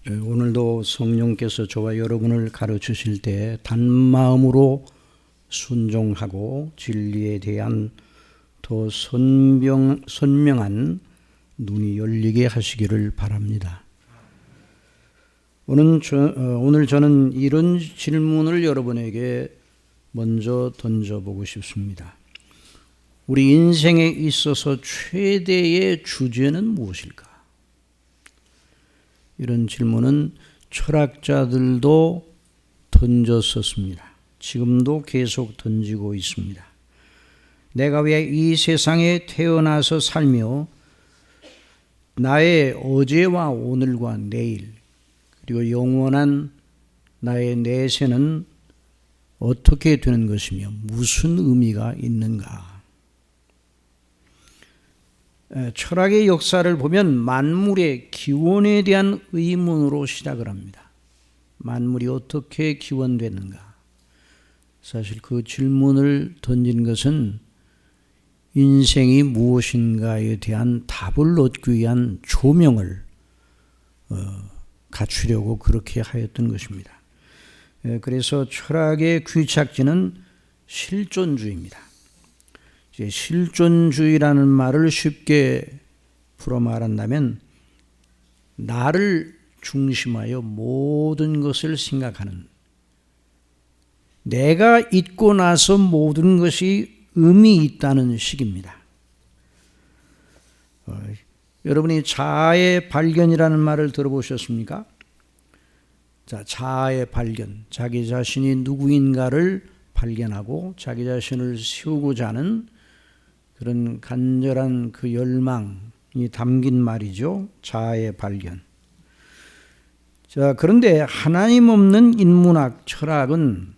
오늘도 성령께서 저와 여러분을 가르치실 때 단마음으로 순종하고 진리에 대한 더 선명한 눈이 열리게 하시기를 바랍니다. 오늘 저는 이런 질문을 여러분에게 먼저 던져보고 싶습니다. 우리 인생에 있어서 최대의 주제는 무엇일까? 이런 질문은 철학자들도 던졌었습니다. 지금도 계속 던지고 있습니다. 내가 왜 이 세상에 태어나서 살며 나의 어제와 오늘과 내일 그리고 영원한 나의 내세는 어떻게 되는 것이며 무슨 의미가 있는가? 철학의 역사를 보면 만물의 기원에 대한 의문으로 시작을 합니다. 만물이 어떻게 기원됐는가? 사실 그 질문을 던진 것은 인생이 무엇인가에 대한 답을 얻기 위한 조명을 갖추려고 그렇게 하였던 것입니다. 그래서 철학의 귀착지는 실존주의입니다. 실존주의라는 말을 쉽게 풀어 말한다면 나를 중심하여 모든 것을 생각하는, 내가 있고 나서 모든 것이 의미 있다는 식입니다. 여러분이 자아의 발견이라는 말을 들어보셨습니까? 자, 자아의 발견, 자기 자신이 누구인가를 발견하고 자기 자신을 세우고자 하는 그런 간절한 그 열망이 담긴 말이죠. 자아의 발견. 자, 그런데 하나님 없는 인문학, 철학은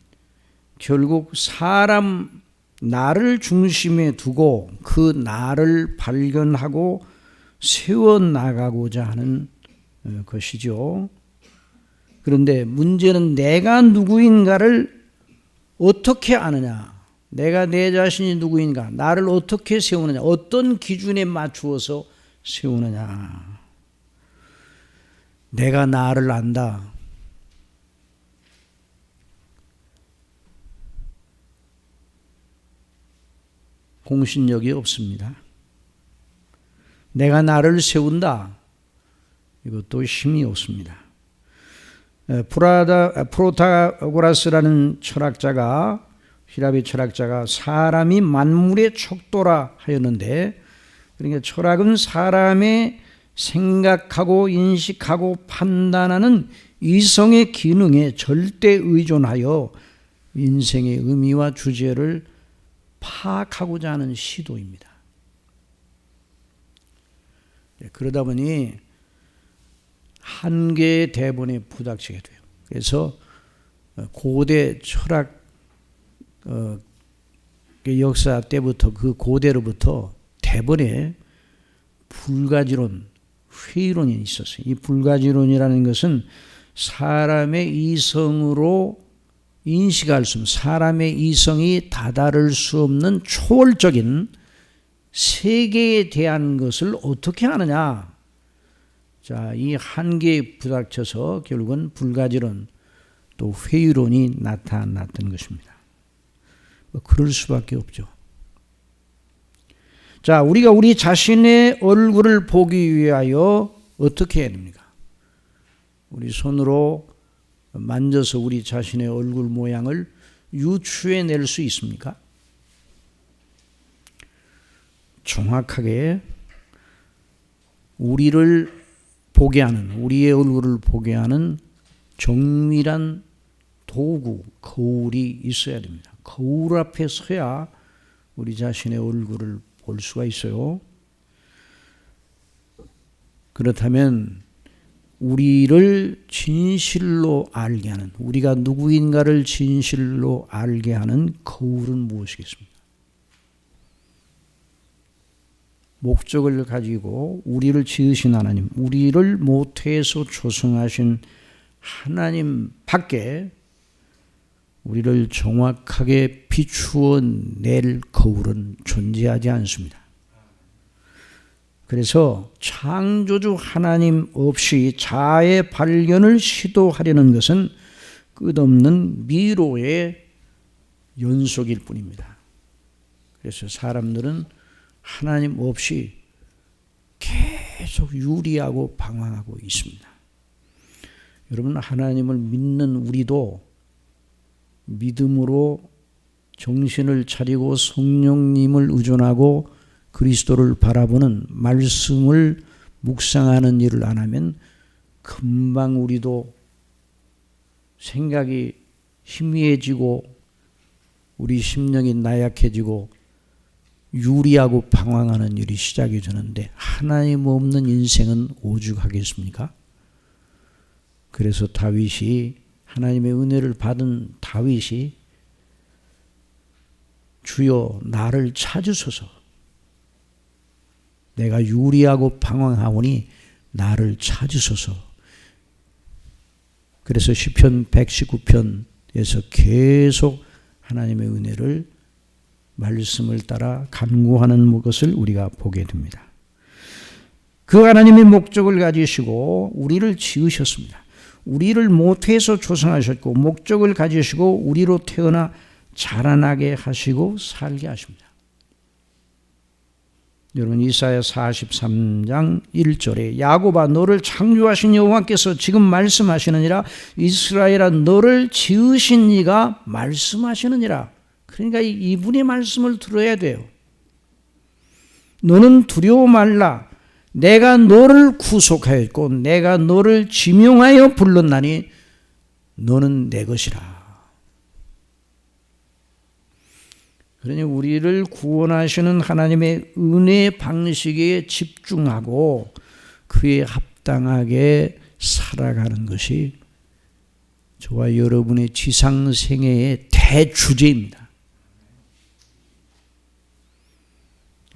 결국 사람, 나를 중심에 두고 그 나를 발견하고 세워나가고자 하는 것이죠. 그런데 문제는 내가 누구인가를 어떻게 아느냐? 내가 내 자신이 누구인가? 나를 어떻게 세우느냐? 어떤 기준에 맞추어서 세우느냐? 내가 나를 안다. 공신력이 없습니다. 내가 나를 세운다. 이것도 힘이 없습니다. 프로타고라스라는 철학자가, 히라비 철학자가 사람이 만물의 척도라 하였는데, 그러니까 철학은 사람의 생각하고 인식하고 판단하는 이성의 기능에 절대 의존하여 인생의 의미와 주제를 파악하고자 하는 시도입니다. 그러다 보니 한계의 대본에 부닥치게 돼요. 그래서 고대 철학 역사 때부터, 그 고대로부터 대본에 불가지론, 회의론이 있었어요. 이 불가지론이라는 것은 사람의 이성으로 인식할 수 없는, 사람의 이성이 다다를 수 없는 초월적인 세계에 대한 것을 어떻게 하느냐. 자, 이 한계에 부닥쳐서 결국은 불가지론 또 회의론이 나타났던 것입니다. 그럴 수밖에 없죠. 자, 우리가 우리 자신의 얼굴을 보기 위하여 어떻게 해야 됩니까? 우리 손으로 만져서 우리 자신의 얼굴 모양을 유추해낼 수 있습니까? 정확하게 우리를 보게 하는, 우리의 얼굴을 보게 하는 정밀한 도구, 거울이 있어야 됩니다. 거울 앞에 서야 우리 자신의 얼굴을 볼 수가 있어요. 그렇다면 우리를 진실로 알게 하는, 우리가 누구인가를 진실로 알게 하는 거울은 무엇이겠습니까? 목적을 가지고 우리를 지으신 하나님, 우리를 모태에서 조성하신 하나님 밖에 우리를 정확하게 비추어 낼 거울은 존재하지 않습니다. 그래서 창조주 하나님 없이 자아의 발견을 시도하려는 것은 끝없는 미로의 연속일 뿐입니다. 그래서 사람들은 하나님 없이 계속 유리하고 방황하고 있습니다. 여러분, 하나님을 믿는 우리도 믿음으로 정신을 차리고 성령님을 의존하고 그리스도를 바라보는 말씀을 묵상하는 일을 안 하면 금방 우리도 생각이 희미해지고 우리 심령이 나약해지고 유리하고 방황하는 일이 시작이 되는데, 하나님 없는 인생은 오죽하겠습니까? 그래서 다윗이, 하나님의 은혜를 받은 다윗이 주여 나를 찾으소서, 내가 유리하고 방황하오니 나를 찾으소서. 그래서 시편 119편에서 계속 하나님의 은혜를 말씀을 따라 간구하는 것을 우리가 보게 됩니다. 그 하나님의 목적을 가지시고 우리를 지으셨습니다. 우리를 모태에서 조성하셨고 목적을 가지시고 우리로 태어나 자라나게 하시고 살게 하십니다. 여러분, 이사야 43장 1절에 야곱아 너를 창조하신 여호와께서 지금 말씀하시느니라, 이스라엘아 너를 지으신 이가 말씀하시느니라. 그러니까 이분의 말씀을 들어야 돼요. 너는 두려워 말라, 내가 너를 구속하였고 내가 너를 지명하여 불렀나니 너는 내 것이라. 그러니 우리를 구원하시는 하나님의 은혜 방식에 집중하고 그에 합당하게 살아가는 것이 저와 여러분의 지상생애의 대주제입니다.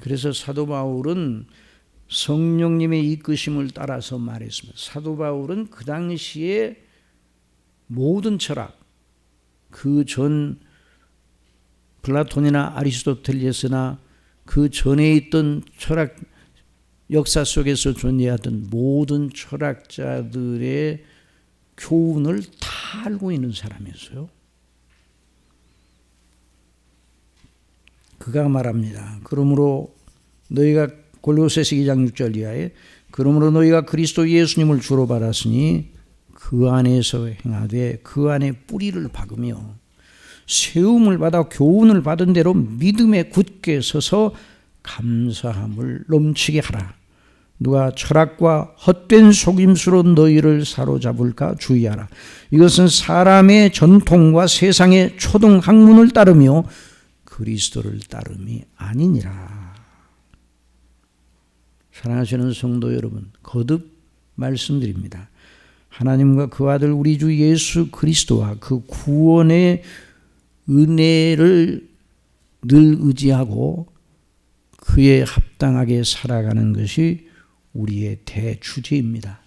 그래서 사도 바울은 성령님의 이끄심을 따라서 말했습니다. 사도 바울은 그 당시에 모든 철학, 그 전 플라톤이나 아리스토텔레스나 그 전에 있던 철학 역사 속에서 존재하던 모든 철학자들의 교훈을 다 알고 있는 사람이었어요. 그가 말합니다. 그러므로 너희가, 골로새서 2장 6절 이하에, 그러므로 너희가 그리스도 예수님을 주로 받았으니 그 안에서 행하되 그 안에 뿌리를 박으며 세움을 받아 교훈을 받은 대로 믿음에 굳게 서서 감사함을 넘치게 하라. 누가 철학과 헛된 속임수로 너희를 사로잡을까 주의하라. 이것은 사람의 전통과 세상의 초등 학문을 따르며 그리스도를 따름이 아니니라. 사랑하시는 성도 여러분, 거듭 말씀드립니다. 하나님과 그 아들 우리 주 예수 그리스도와 그 구원의 은혜를 늘 의지하고 그에 합당하게 살아가는 것이 우리의 대주제입니다.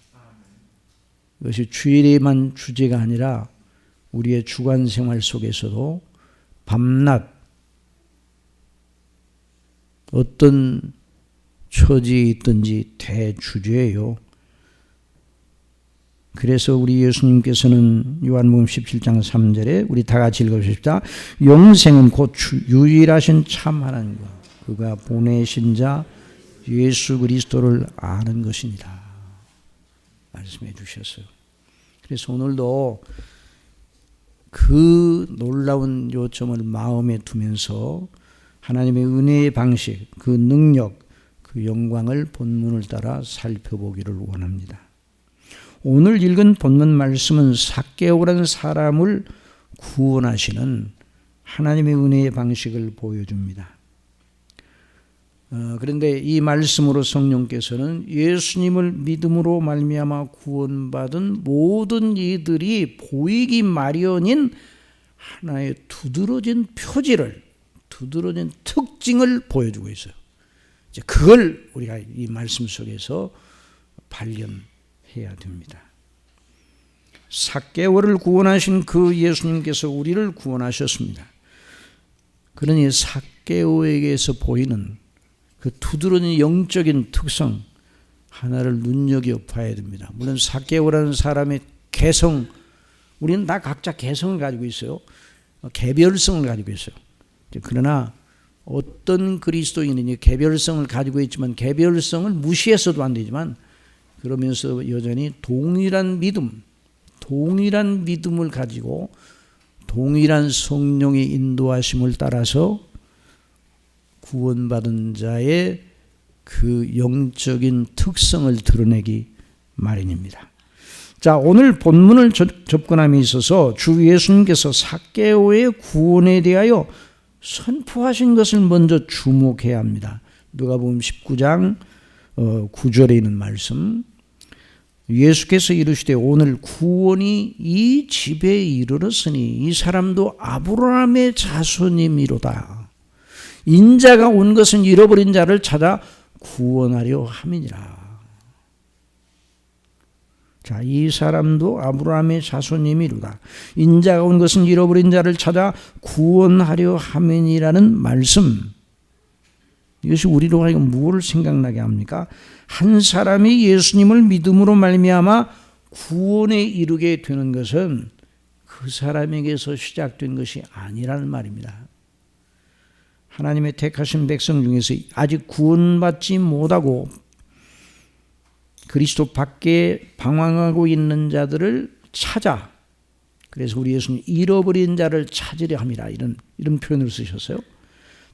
이것이 주일에만 주제가 아니라 우리의 주간 생활 속에서도 밤낮 어떤 처지에 있든지 대주제예요. 그래서 우리 예수님께서는 요한복음 17장 3절에 우리 다 같이 읽어주십시다. 영생은 곧 유일하신 참 하나님과 그가 보내신 자 예수 그리스도를 아는 것이니라 말씀해 주셨어요. 그래서 오늘도 그 놀라운 요점을 마음에 두면서 하나님의 은혜의 방식, 그 능력, 그 영광을 본문을 따라 살펴보기를 원합니다. 오늘 읽은 본문 말씀은 삭개오라는 사람을 구원하시는 하나님의 은혜의 방식을 보여줍니다. 그런데 이 말씀으로 성령께서는 예수님을 믿음으로 말미암아 구원받은 모든 이들이 보이기 마련인 하나의 두드러진 표지를, 두드러진 특징을 보여주고 있어요. 이제 그걸 우리가 이 말씀 속에서 발견해야 됩니다. 삭개오를 구원하신 그 예수님께서 우리를 구원하셨습니다. 그러니 삭개오에게서 보이는 그 두드러진 영적인 특성 하나를 눈여겨봐야 됩니다. 물론 삭개오라는 사람의 개성, 우리는 다 각자 개성을 가지고 있어요. 개별성을 가지고 있어요. 그러나 어떤 그리스도인이 개별성을 가지고 있지만 개별성을 무시해서도 안 되지만 그러면서 여전히 동일한 믿음을 가지고 동일한 성령의 인도하심을 따라서 구원받은 자의 그 영적인 특성을 드러내기 마련입니다. 자, 오늘 본문을 접근함에 있어서 주 예수님께서 삭개오의 구원에 대하여 선포하신 것을 먼저 주목해야 합니다. 누가복음 19장 9절에 있는 말씀, 예수께서 이르시되 오늘 구원이 이 집에 이르렀으니 이 사람도 아브라함의 자손이미로다. 인자가 온 것은 잃어버린 자를 찾아 구원하려 함이니라. 자, 이 사람도 아브라함의 자손이미로다. 인자가 온 것은 잃어버린 자를 찾아 구원하려 함이니라는 말씀, 이것이 우리로 하여금 무엇을 생각나게 합니까? 한 사람이 예수님을 믿음으로 말미암아 구원에 이르게 되는 것은 그 사람에게서 시작된 것이 아니라는 말입니다. 하나님의 택하신 백성 중에서 아직 구원받지 못하고 그리스도 밖에 방황하고 있는 자들을 찾아, 그래서 우리 예수님 잃어버린 자를 찾으려 함이라, 이런 표현을 쓰셨어요.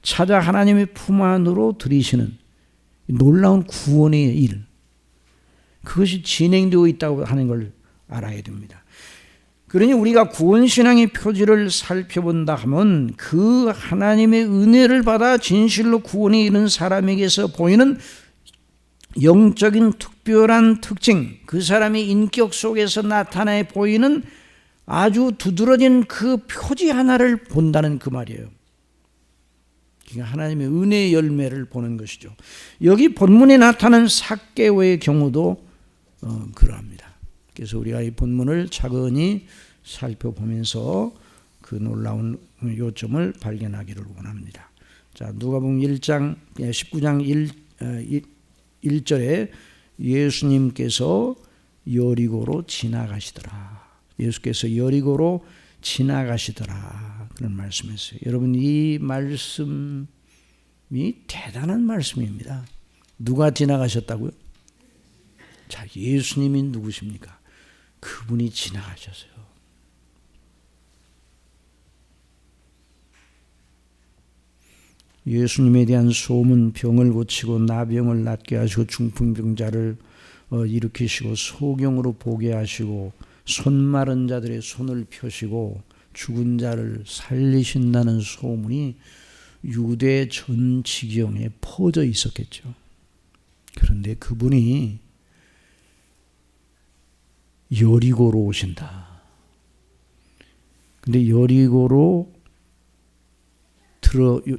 찾아 하나님의 품 안으로 들이시는 놀라운 구원의 일, 그것이 진행되고 있다고 하는 걸 알아야 됩니다. 그러니 우리가 구원신앙의 표지를 살펴본다 하면 그 하나님의 은혜를 받아 진실로 구원에 이른 사람에게서 보이는 영적인 특별한 특징, 그 사람의 인격 속에서 나타나 보이는 아주 두드러진 그 표지 하나를 본다는 그 말이에요. 그러니까 하나님의 은혜의 열매를 보는 것이죠. 여기 본문에 나타난 삭개오의 경우도 그러합니다. 그래서 우리가 이 본문을 차근히 살펴보면서 그 놀라운 요점을 발견하기를 원합니다. 자, 누가복음 19장 1절에 예수님께서 여리고로 지나가시더라. 예수께서 여리고로 지나가시더라. 그런 말씀이었어요. 여러분, 이 말씀이 대단한 말씀입니다. 누가 지나가셨다고요? 자, 예수님이 누구십니까? 그분이 지나가셨어요. 예수님에 대한 소문, 병을 고치고 나병을 낫게 하시고 중풍병자를 일으키시고 소경으로 보게 하시고 손 마른 자들의 손을 펴시고 죽은 자를 살리신다는 소문이 유대 전 지경에 퍼져 있었겠죠. 그런데 그분이 여리고로 오신다. 근데 여리고로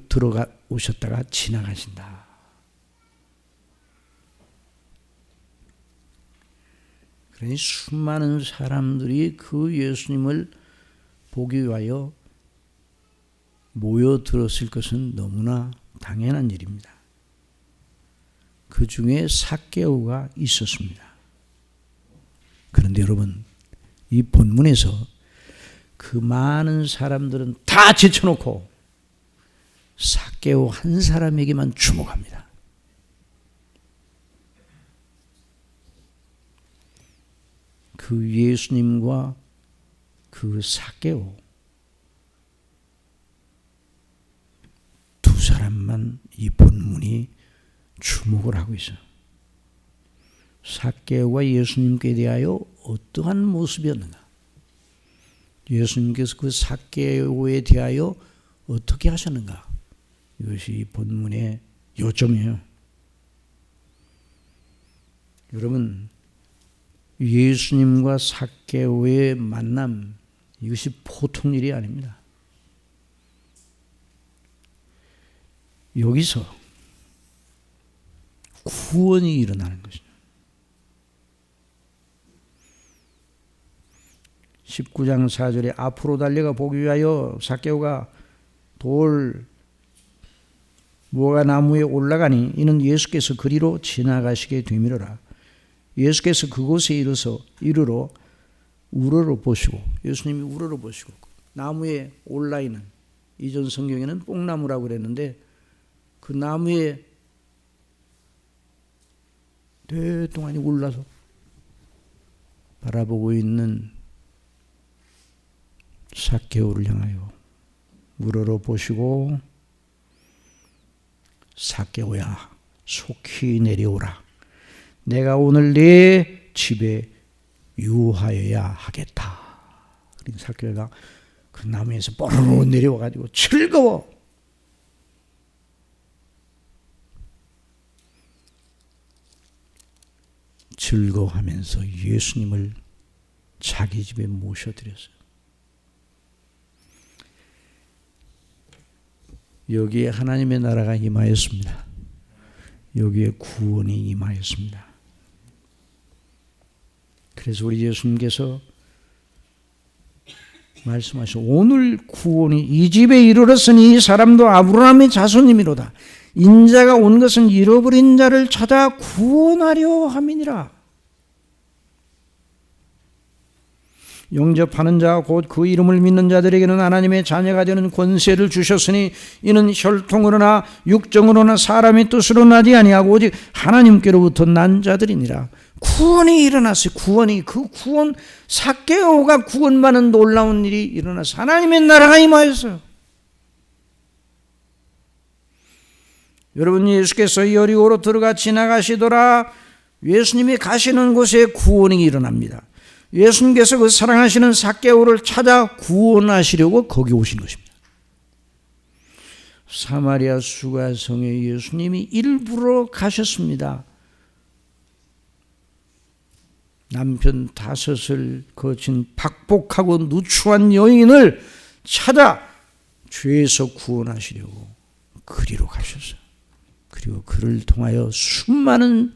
들어가 오셨다가 지나가신다. 그러니 수많은 사람들이 그 예수님을 보기 위하여 모여들었을 것은 너무나 당연한 일입니다. 그 중에 삭개오가 있었습니다. 그런데 여러분, 이 본문에서 그 많은 사람들은 다 제쳐놓고 삭개오 한 사람에게만 주목합니다. 그 예수님과 그 삭개오 두 사람만 이 본문이 주목을 하고 있어요. 삭개오가 예수님께 대하여 어떠한 모습이었는가? 예수님께서 그 삭개오에 대하여 어떻게 하셨는가? 이것이 이 본문의 요점이에요. 여러분, 예수님과 삭개오의 만남, 이것이 보통 일이 아닙니다. 여기서 구원이 일어나는 것이죠. 19장 4절에 앞으로 달려가 보기 위하여 삭개오가 돌 무화과 나무에 올라가니 이는 예수께서 그리로 지나가시게 되미로라. 예수께서 그곳에 이르러 우러러 보시고, 예수님이 우러러 보시고 나무에 올라 있는, 이전 성경에는 뽕나무라고 그랬는데 그 나무에 오랫동안 올라서 바라보고 있는 삭개오를 향하여 우러러 보시고, 삭개오야 속히 내려오라. 내가 오늘 네 집에 유하여야 하겠다. 그러니까 삭개오가 그 나무에서 뽀로로 내려와가지고 즐거워. 즐거워하면서 예수님을 자기 집에 모셔드렸어요. 여기에 하나님의 나라가 임하였습니다. 여기에 구원이 임하였습니다. 그래서 우리 예수님께서 말씀하시오. 오늘 구원이 이 집에 이르렀으니 이 사람도 아브라함의 자손이미로다. 인자가 온 것은 잃어버린 자를 찾아 구원하려 함이니라. 영접하는 자 곧 그 이름을 믿는 자들에게는 하나님의 자녀가 되는 권세를 주셨으니 이는 혈통으로나 육정으로나 사람의 뜻으로 나지 아니하고 오직 하나님께로부터 난 자들이니라. 구원이 일어났어요. 그 구원, 삭개오가 구원받는 놀라운 일이 일어났어요. 하나님의 나라가 임하였어요. 여러분, 예수께서 여리고로 들어가 지나가시더라. 예수님이 가시는 곳에 구원이 일어납니다. 예수님께서 그 사랑하시는 삭개오를 찾아 구원하시려고 거기 오신 것입니다. 사마리아 수가성에 예수님이 일부러 가셨습니다. 남편 5을 거친 박복하고 누추한 여인을 찾아 죄에서 구원하시려고 그리로 가셨어요. 그리고 그를 통하여 수많은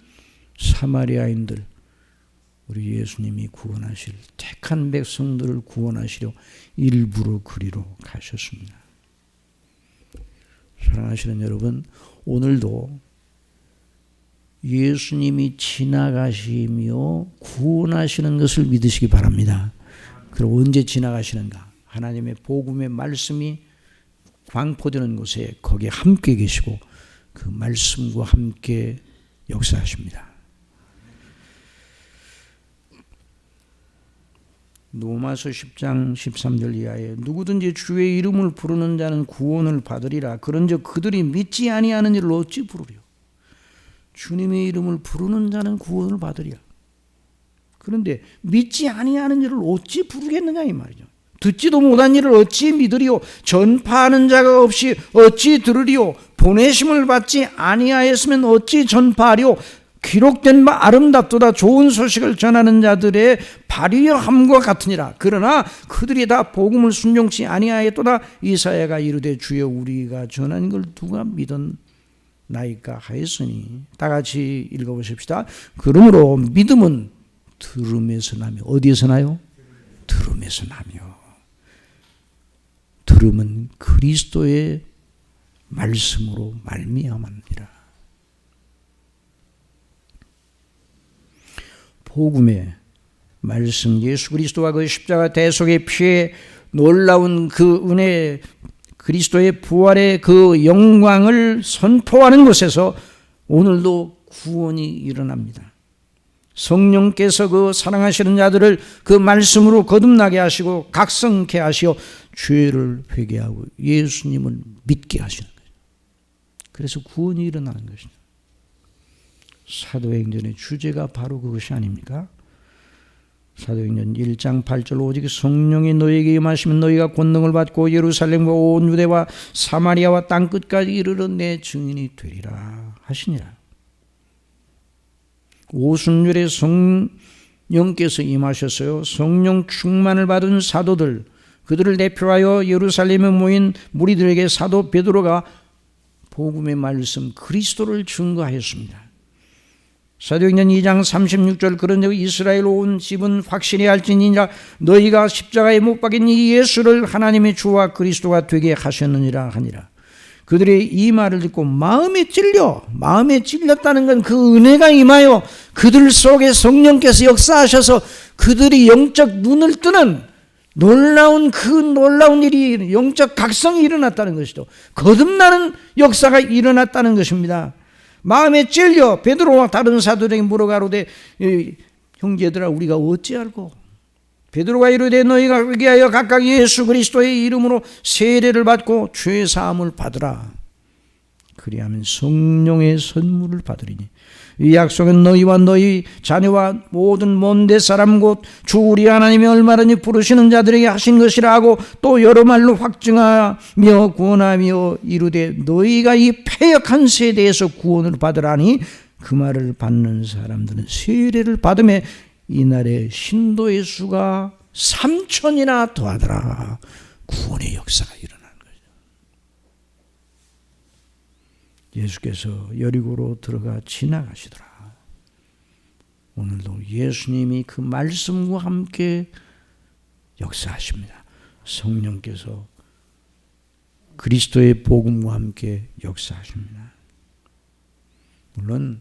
사마리아인들, 우리 예수님이 구원하실 택한 백성들을 구원하시려 일부러 그리로 가셨습니다. 사랑하시는 여러분, 오늘도 예수님이 지나가시며 구원하시는 것을 믿으시기 바랍니다. 그럼 언제 지나가시는가? 하나님의 복음의 말씀이 광포되는 곳에 거기에 함께 계시고 그 말씀과 함께 역사하십니다. 로마서 10장 13절 이하에 누구든지 주의 이름을 부르는 자는 구원을 받으리라. 그런즉 그들이 믿지 아니하는 일을 어찌 부르리요? 주님의 이름을 부르는 자는 구원을 받으리라. 그런데 믿지 아니하는 일을 어찌 부르겠느냐 이 말이죠. 듣지도 못한 일을 어찌 믿으리요? 전파하는 자가 없이 어찌 들으리요? 보내심을 받지 아니하였으면 어찌 전파하리요? 기록된 바 아름답도다. 좋은 소식을 전하는 자들의 발휘함과 같으니라. 그러나 그들이 다 복음을 순종치 아니하였도다. 이사야가 이르되 주여 우리가 전한 걸 누가 믿었나이까 하였으니. 다 같이 읽어보십시다. 그러므로 믿음은 들음에서 나며. 어디에서 나요? 들음에서 나며. 들음은 그리스도의 말씀으로 말미암았느니라. 복음의 말씀, 예수 그리스도와 그 십자가 대속의 피에 놀라운 그 은혜, 그리스도의 부활의 그 영광을 선포하는 곳에서 오늘도 구원이 일어납니다. 성령께서 그 사랑하시는 자들을 그 말씀으로 거듭나게 하시고 각성케 하시어 죄를 회개하고 예수님을 믿게 하시는 거예요. 그래서 구원이 일어나는 것입니다. 사도행전의 주제가 바로 그것이 아닙니까? 사도행전 1장 8절 오직 성령이 너희에게 임하시면 너희가 권능을 받고 예루살렘과 온 유대와 사마리아와 땅끝까지 이르러 내 증인이 되리라 하시니라. 오순절에 성령께서 임하셨어요. 성령 충만을 받은 사도들, 그들을 대표하여 예루살렘에 모인 무리들에게 사도 베드로가 복음의 말씀 그리스도를 증거하였습니다. 사도행전 2장 36절 그런즉 이스라엘 온 집은 확실히 알지니라 너희가 십자가에 못 박인 이 예수를 하나님의 주와 그리스도가 되게 하셨느니라 하니라. 그들의 이 말을 듣고 마음에 찔렸다는 건 그 은혜가 임하여 그들 속에 성령께서 역사하셔서 그들이 영적 눈을 뜨는 놀라운 일이, 영적 각성이 일어났다는 것이죠. 거듭나는 역사가 일어났다는 것입니다. 마음에 찔려 베드로와 다른 사도들에게 물어가로되 형제들아 우리가 어찌 알고? 베드로가 이르되 너희가 위하여 각각 예수 그리스도의 이름으로 세례를 받고 죄 사함을 받으라. 그리하면 성령의 선물을 받으리니 이 약속은 너희와 너희 자녀와 모든 먼데 사람 곧 주 우리 하나님이 얼마든지 부르시는 자들에게 하신 것이라 하고 또 여러 말로 확증하며 구원하며 이르되 너희가 이 패역한 세대에서 구원을 받으라니 그 말을 받는 사람들은 세례를 받음에 이날에 신도의 수가 3,000이나 더하더라. 구원의 역사가 일어나는 거죠. 예수께서 여리고로 들어가 지나가시더라. 오늘도 예수님이 그 말씀과 함께 역사하십니다. 성령께서 그리스도의 복음과 함께 역사하십니다. 물론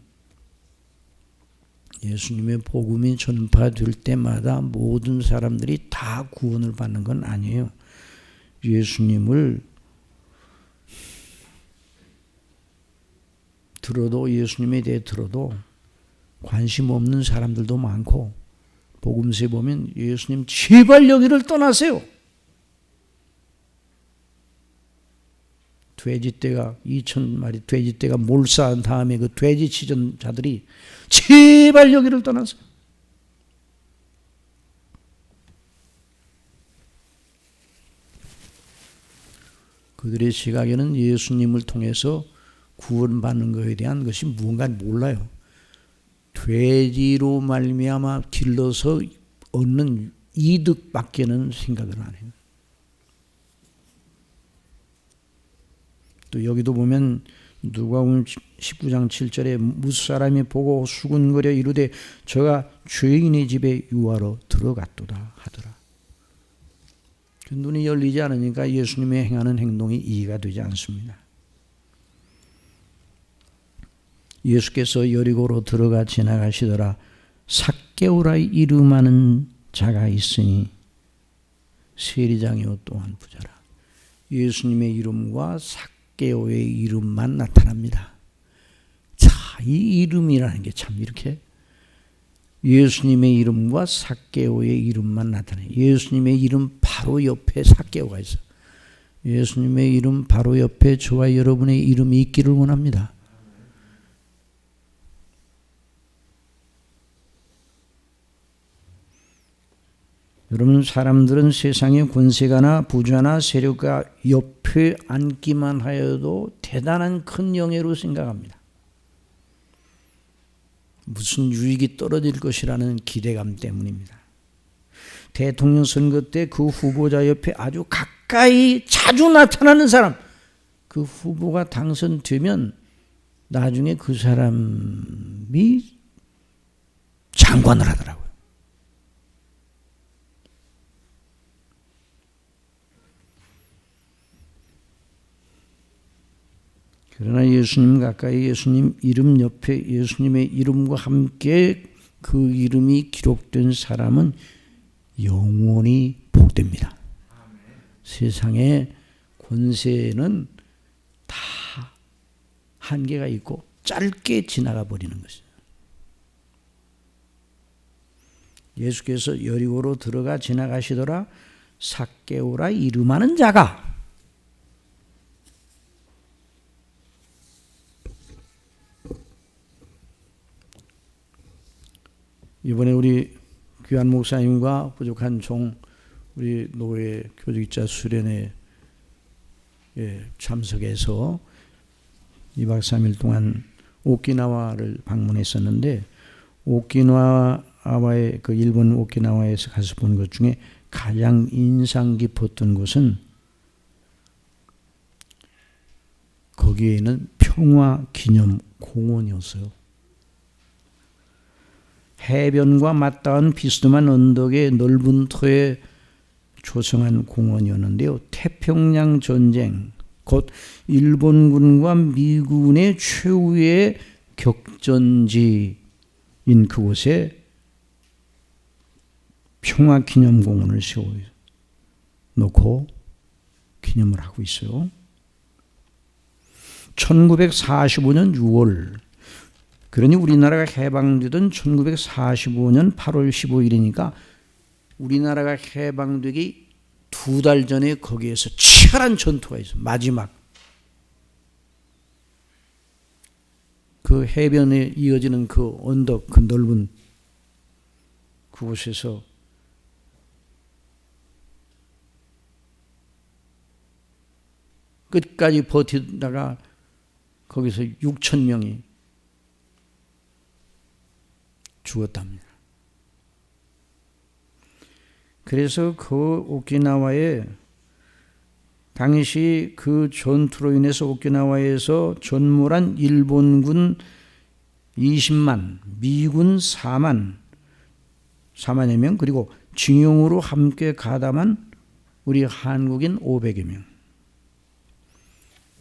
예수님의 복음이 전파될 때마다 모든 사람들이 다 구원을 받는 건 아니에요. 예수님을 들어도, 예수님에 대해 들어도 관심 없는 사람들도 많고, 복음서에 보면 예수님 제발 여기를 떠나세요. 돼지떼가 2,000마리 돼지떼가 몰살한 다음에 그 돼지 치전자들이 제발 여기를 떠나세요. 그들의 시각에는 예수님을 통해서 구원받는 것에 대한 것이 무언가 몰라요. 돼지로 말미암아 길러서 얻는 이득밖에는 생각을 안 해요. 또 여기도 보면 누가복음 19장 7절에 무사람이 보고 수군거려 이르되 저가 죄인의 집에 유하러 들어갔도다 하더라. 그 눈이 열리지 않으니까 예수님의 행하는 행동이 이해가 되지 않습니다. 예수께서 여리고로 들어가 지나가시더라. 삭개오라 이름하는 자가 있으니 세리장이요 또한 부자라. 예수님의 이름과 삭개오의 이름만 나타납니다. 자, 이 이름이라는 게 참 이렇게 예수님의 이름과 삭개오의 이름만 나타나요. 예수님의 이름 바로 옆에 삭개오가 있어요. 예수님의 이름 바로 옆에 저와 여러분의 이름이 있기를 원합니다. 여러분, 사람들은 세상의 권세가나 부자나 세력가 옆에 앉기만 하여도 대단한 큰 영예로 생각합니다. 무슨 유익이 떨어질 것이라는 기대감 때문입니다. 대통령 선거 때 그 후보자 옆에 아주 가까이 자주 나타나는 사람, 그 후보가 당선되면 나중에 그 사람이 장관을 하더라고요. 그러나 예수님 가까이 예수님 이름 옆에 예수님의 이름과 함께 그 이름이 기록된 사람은 영원히 복됩니다. 세상의 권세는 다 한계가 있고 짧게 지나가 버리는 것이죠. 예수께서 여리고로 들어가 지나가시더라. 삭개오라 이름하는 자가 이번에 우리 귀한 목사님과 부족한 종 우리 노회 교직자 수련회 참석해서 2박 3일 동안 오키나와를 방문했었는데 오키나와의 그 일본 오키나와에서 가서 본 것 중에 가장 인상 깊었던 것은 거기에는 평화 기념 공원이었어요. 해변과 맞닿은 비스듬한 언덕의 넓은 터에 조성한 공원이었는데요. 태평양 전쟁 곧 일본군과 미군의 최후의 격전지인 그곳에 평화기념공원을 세워놓고 기념을 하고 있어요. 1945년 6월, 그러니 우리나라가 해방되던 1945년 8월 15일이니까 우리나라가 해방되기 2달 전에 거기에서 치열한 전투가 있어요. 마지막 그 해변에 이어지는 그 언덕, 그 넓은 그곳에서 끝까지 버티다가 거기서 6천 명이 죽었답니다. 그래서 그 오키나와에 당시 그 전투로 인해서 오키나와에서 전몰한 일본군 20만, 미군 4만여 명, 그리고 징용으로 함께 가담한 우리 한국인 500여 명.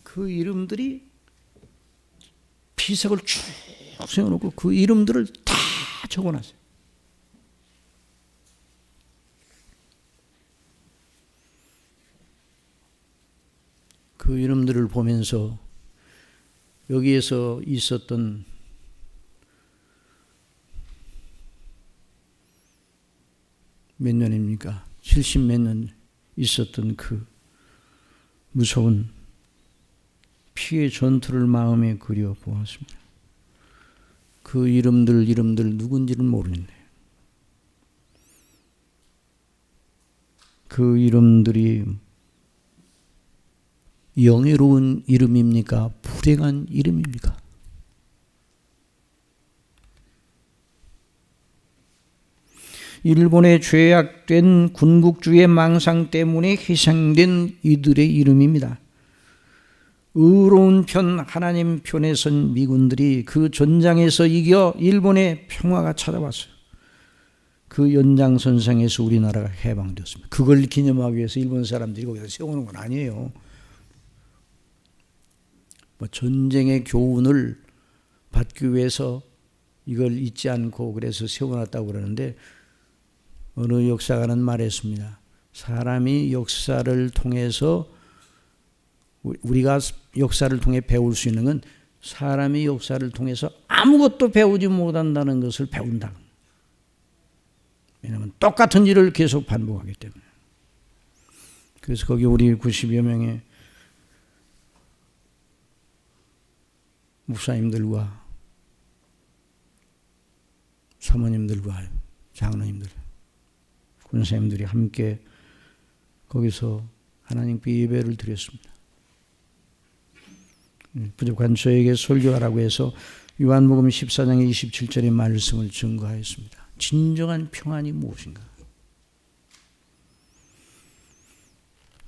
그 이름들이 피석을 쭉 세워놓고 그 이름들을 다 적어놨어요. 그 이름들을 보면서 여기에서 있었던 몇 년입니까? 70몇 년 있었던 그 무서운 피의 전투를 마음에 그려보았습니다. 그 이름들 누군지는 모르겠네요. 그 이름들이 영예로운 이름입니까? 불행한 이름입니까? 일본의 죄악된 군국주의의 망상 때문에 희생된 이들의 이름입니다. 의로운 편, 하나님 편에 선 미군들이 그 전장에서 이겨 일본의 평화가 찾아왔어요. 그 연장선상에서 우리나라가 해방되었습니다. 그걸 기념하기 위해서 일본 사람들이 거기서 세우는 건 아니에요. 뭐 전쟁의 교훈을 받기 위해서 이걸 잊지 않고 그래서 세워놨다고 그러는데, 어느 역사가는 말했습니다. 사람이 역사를 통해서, 우리가 역사를 통해 배울 수 있는 건 사람이 역사를 통해서 아무것도 배우지 못한다는 것을 배운다. 왜냐하면 똑같은 일을 계속 반복하기 때문에. 그래서 거기 우리 90여 명의 목사님들과 사모님들과 장로님들, 군사님들이 함께 거기서 하나님께 예배를 드렸습니다. 부족한 저에게 설교하라고 해서 요한복음 14장 27절의 말씀을 증거하였습니다. 진정한 평안이 무엇인가?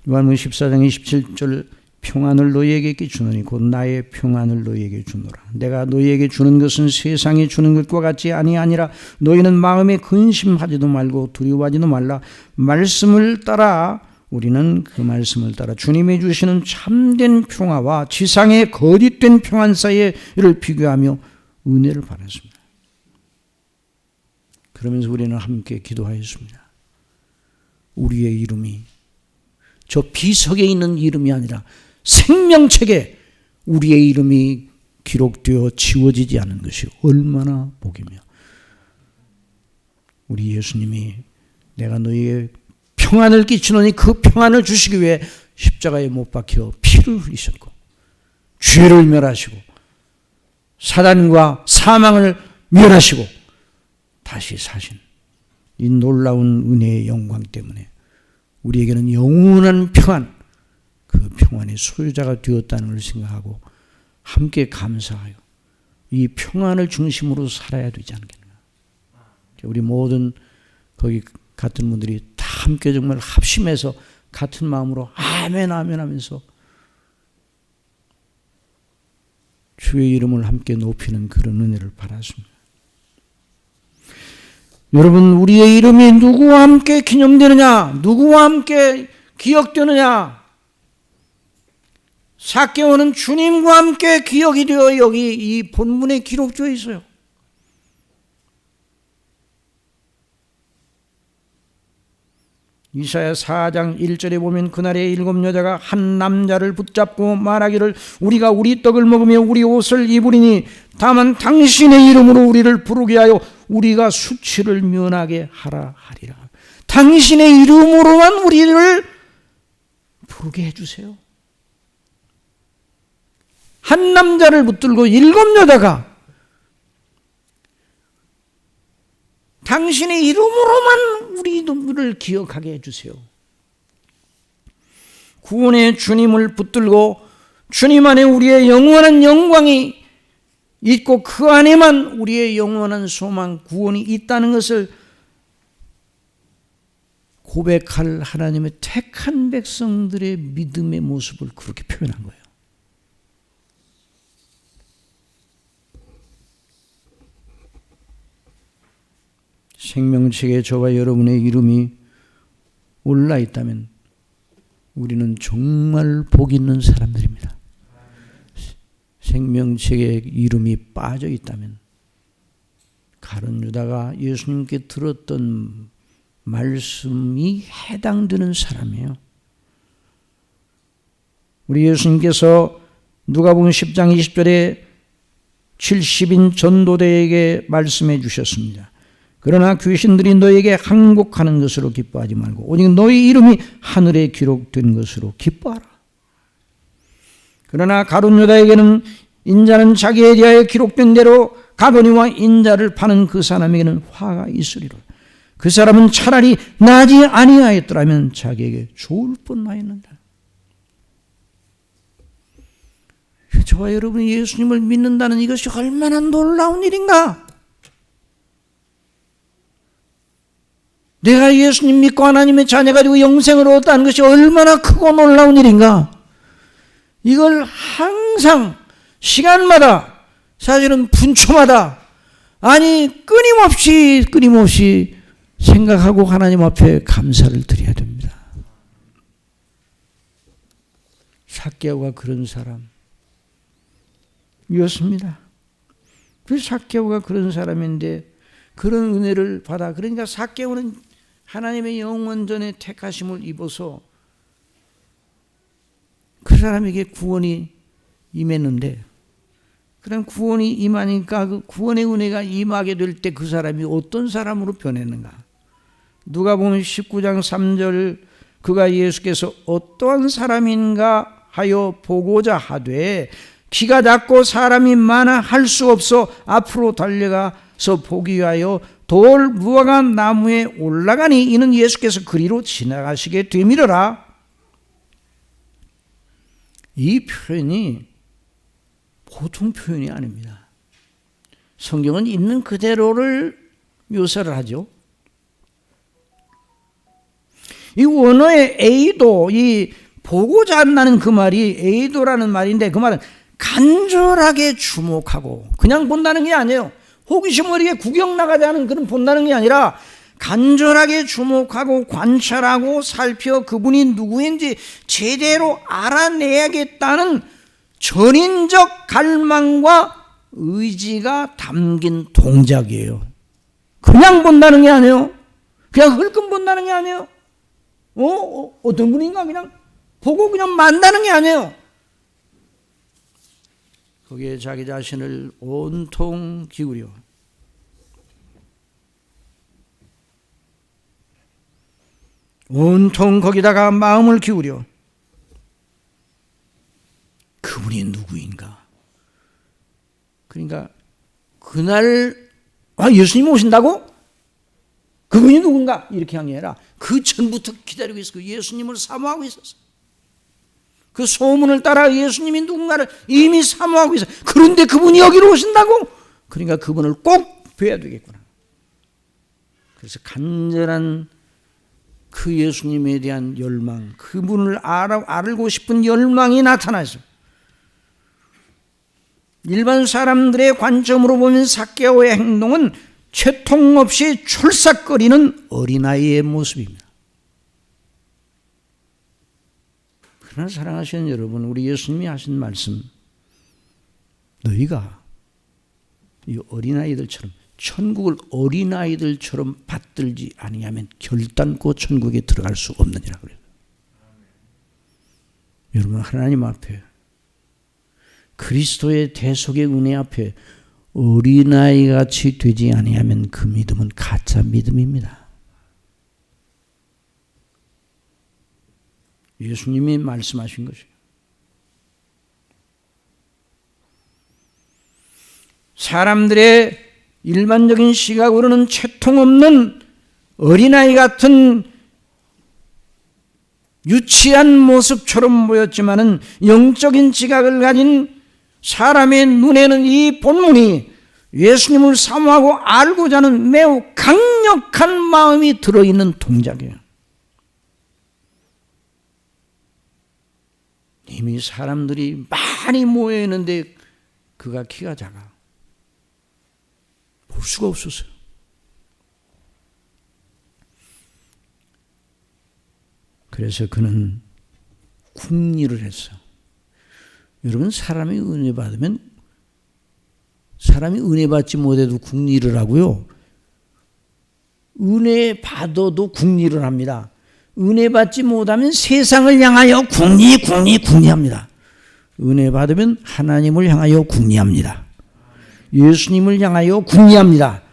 요한복음 14장 27절, 평안을 너희에게 주노니 곧 나의 평안을 너희에게 주노라. 내가 너희에게 주는 것은 세상이 주는 것과 같이 아니하니라. 너희는 마음에 근심하지도 말고 두려워하지도 말라. 말씀을 따라, 우리는 그 말씀을 따라 주님이 주시는 참된 평화와 지상의 거짓된 평안 사이를 비교하며 은혜를 받았습니다. 그러면서 우리는 함께 기도하였습니다. 우리의 이름이 저 비석에 있는 이름이 아니라 생명책에 우리의 이름이 기록되어 지워지지 않은 것이 얼마나 복이며, 우리 예수님이 내가 너희의 평안을 끼치노니 그 평안을 주시기 위해 십자가에 못 박혀 피를 흘리셨고 죄를 멸하시고 사단과 사망을 멸하시고 다시 사신 이 놀라운 은혜의 영광 때문에 우리에게는 영원한 평안, 그 평안의 소유자가 되었다는 걸 생각하고 함께 감사하여 이 평안을 중심으로 살아야 되지 않겠나. 우리 모든 거기 같은 분들이 다 함께 정말 합심해서 같은 마음으로 아멘 아멘 하면서 주의 이름을 함께 높이는 그런 은혜를 받았습니다. 여러분, 우리의 이름이 누구와 함께 기념되느냐, 누구와 함께 기억되느냐, 삭개오는 주님과 함께 기억이 되어 여기 이 본문에 기록되어 있어요. 이사야 4장 1절에 보면 그날에 7 여자가 한 남자를 붙잡고 말하기를 우리가 우리 떡을 먹으며 우리 옷을 입으리니 다만 당신의 이름으로 우리를 부르게 하여 우리가 수치를 면하게 하라 하리라. 당신의 이름으로만 우리를 부르게 해주세요. 한 남자를 붙들고 7 여자가 당신의 이름으로만 우리를 기억하게 해주세요. 구원의 주님을 붙들고 주님 안에 우리의 영원한 영광이 있고 그 안에만 우리의 영원한 소망, 구원이 있다는 것을 고백할 하나님의 택한 백성들의 믿음의 모습을 그렇게 표현한 거예요. 생명책에 저와 여러분의 이름이 올라 있다면 우리는 정말 복 있는 사람들입니다. 생명책에 이름이 빠져 있다면 가룟 유다가 예수님께 들었던 말씀이 해당되는 사람이에요. 우리 예수님께서 누가복음 10장 20절에 70인 전도대에게 말씀해 주셨습니다. 그러나 귀신들이 너에게 항복하는 것으로 기뻐하지 말고 오직 너희 이름이 하늘에 기록된 것으로 기뻐하라. 그러나 가룟 유다에게는 인자는 자기에 대하여 기록된 대로 가버니와 인자를 파는 그 사람에게는 화가 있으리라. 그 사람은 차라리 나지 아니하였더라면 자기에게 좋을 뻔하였는다. 저와 여러분이 예수님을 믿는다는 이것이 얼마나 놀라운 일인가? 내가 예수님 믿고 하나님의 자녀가 되고 영생을 얻었다는 것이 얼마나 크고 놀라운 일인가? 이걸 항상 시간마다 사실은 분초마다 아니 끊임없이 생각하고 하나님 앞에 감사를 드려야 됩니다. 삭개오가 그런 사람이었습니다. 그 삭개오가 그런 사람인데 그런 은혜를 받아. 그러니까 삭개오는 하나님의 영원전에 택하심을 입어서 그 사람에게 구원이 임했는데, 그럼 구원이 임하니까 그 구원의 은혜가 임하게 될 때 그 사람이 어떤 사람으로 변했는가? 누가복음 19장 3절 그가 예수께서 어떠한 사람인가 하여 보고자 하되 키가 작고 사람이 많아 할 수 없어 앞으로 달려가서 보기 위하여 돌 무화과 나무에 올라가니 이는 예수께서 그리로 지나가시게 되밀어라. 이 표현이 보통 표현이 아닙니다. 성경은 있는 그대로를 묘사를 하죠. 이 원어의 에이도, 이 보고자 한다는 그 말이 에이도라는 말인데 그 말은 간절하게 주목하고 그냥 본다는 게 아니에요. 호기심 어리게 구경 나가자는 그런 본다는 게 아니라 간절하게 주목하고 관찰하고 살펴 그분이 누구인지 제대로 알아내야겠다는 전인적 갈망과 의지가 담긴 동작이에요. 그냥 본다는 게 아니에요. 그냥 흘끔 본다는 게 아니에요. 어떤 분인가 그냥 보고 그냥 만다는 게 아니에요. 거기에 자기 자신을 온통 기울여 온통 거기다가 마음을 기울여 그분이 누구인가? 그러니까 그날 예수님이 오신다고? 그분이 누군가? 이렇게 한 게 아니라 그 전부터 기다리고 있었고 예수님을 사모하고 있었어요. 그 소문을 따라 예수님이 누군가를 이미 사모하고 있어요. 그런데 그분이 여기로 오신다고? 그러니까 그분을 꼭 뵈야 되겠구나. 그래서 간절한 그 예수님에 대한 열망, 그분을 알고 싶은 열망이 나타나죠. 일반 사람들의 관점으로 보면 삭개오의 행동은 채통 없이 출삭거리는 어린아이의 모습입니다. 그러나 사랑하시는 여러분, 우리 예수님이 하신 말씀, 너희가 이 어린아이들처럼 천국을 어린아이들처럼 받들지 아니하면 결단코 천국에 들어갈 수 없느니라 그래요. 여러분, 하나님 앞에 그리스도의 대속의 은혜 앞에 어린아이같이 되지 아니하면 그 믿음은 가짜 믿음입니다. 예수님이 말씀하신 것이에요. 사람들의 일반적인 시각으로는 채통 없는 어린아이 같은 유치한 모습처럼 보였지만은 영적인 지각을 가진 사람의 눈에는 이 본문이 예수님을 사모하고 알고자 하는 매우 강력한 마음이 들어있는 동작이에요. 이미 사람들이 많이 모여 있는데 그가 키가 작아. 볼 수가 없었어요. 그래서 그는 궁리를 했어. 여러분, 사람이 은혜 받으면 사람이 은혜 받지 못해도 궁리를 하고요. 은혜 받아도 궁리를 합니다. 은혜 받지 못하면 세상을 향하여 궁리합니다. 은혜 받으면 하나님을 향하여 궁리합니다. 예수님을 향하여 궁리합니다.